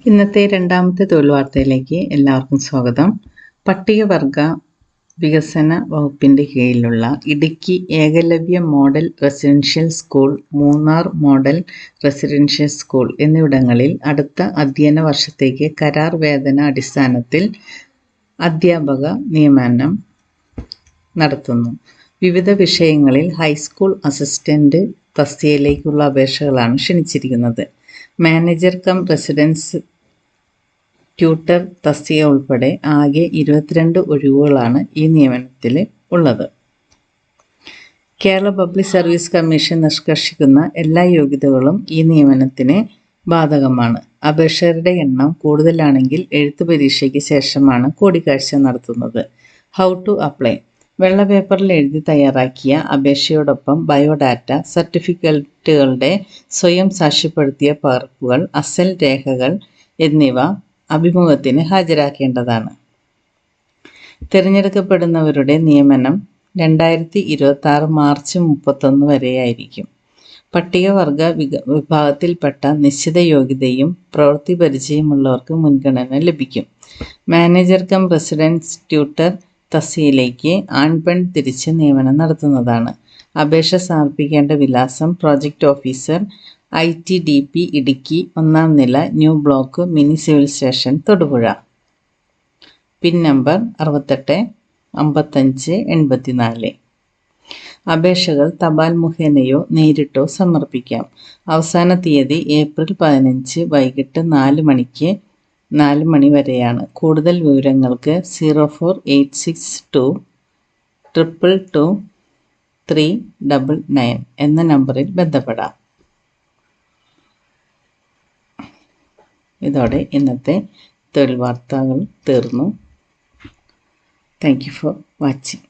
ഇന്നത്തെ രണ്ടാമത്തെ തൊഴിൽ വാർത്തയിലേക്ക് എല്ലാവർക്കും സ്വാഗതം. പട്ടികവർഗ വികസന വകുപ്പിൻ്റെ കീഴിലുള്ള Idukki Ekalavya model residential school, Munnar model residential school എന്നിവിടങ്ങളിൽ അടുത്ത അധ്യയന വർഷത്തേക്ക് കരാർ വേതന അടിസ്ഥാനത്തിൽ അധ്യാപക നിയമനം നടത്തുന്നു. വിവിധ വിഷയങ്ങളിൽ ഹൈസ്കൂൾ അസിസ്റ്റൻ്റ് തസ്തികയിലേക്കുള്ള അപേക്ഷകളാണ് ക്ഷണിച്ചിരിക്കുന്നത്. മാനേജർ കം റെസിഡൻസ് ട്യൂട്ടർ തസ്തിക ഉൾപ്പെടെ ആകെ 22 ഒഴിവുകളാണ് ഈ നിയമനത്തിൽ ഉള്ളത്. കേരള പബ്ലിക് സർവീസ് കമ്മീഷൻ നിഷ്കർഷിക്കുന്ന എല്ലാ യോഗ്യതകളും ഈ നിയമനത്തിന് ബാധകമാണ്. അപേക്ഷകരുടെ എണ്ണം കൂടുതലാണെങ്കിൽ എഴുത്തു പരീക്ഷയ്ക്ക് ശേഷമാണ് കൂടിക്കാഴ്ച നടത്തുന്നത്. ഹൗ ടു അപ്ലൈ: വെള്ള പേപ്പറിൽ എഴുതി തയ്യാറാക്കിയ അപേക്ഷയോടൊപ്പം ബയോഡാറ്റ, സർട്ടിഫിക്കറ്റുകളുടെ സ്വയം സാക്ഷ്യപ്പെടുത്തിയ പകർപ്പുകൾ, അസൽ രേഖകൾ എന്നിവ അഭിമുഖത്തിന് ഹാജരാക്കേണ്ടതാണ്. തിരഞ്ഞെടുക്കപ്പെടുന്നവരുടെ നിയമനം 2026 മാർച്ച് 31 വരെയായിരിക്കും. പട്ടികവർഗ വിഭാഗത്തിൽപ്പെട്ട നിശ്ചിത യോഗ്യതയും പ്രവൃത്തി പരിചയമുള്ളവർക്ക് മുൻഗണന ലഭിക്കും. മാനേജർ കം റെസിഡൻസ് ട്യൂട്ടർ തസ്തികയിലേക്ക് ആൺ-പെൺ തിരിച്ച് നിയമനം നടത്തുന്നതാണ്. അപേക്ഷ സമർപ്പിക്കേണ്ട വിലാസം: പ്രോജക്റ്റ് ഓഫീസർ, ITDP, ഇടുക്കി, 1-ാം നില, new block, mini civil station, Thodupuzha. Pin number 68 55 84. അപേക്ഷകൾ തപാൽ മുഖേനയോ നേരിട്ടോ സമർപ്പിക്കാം. അവസാന തീയതി ഏപ്രിൽ 15 വൈകിട്ട് 4 മണി വരെയാണ്. കൂടുതൽ വിവരങ്ങൾക്ക് 04862 222 399 എന്ന നമ്പറിൽ ബന്ധപ്പെടാം. ഇതോടെ ഇന്നത്തെ തൊഴിൽ വാർത്തകൾ തീർന്നു. Thank you for watching.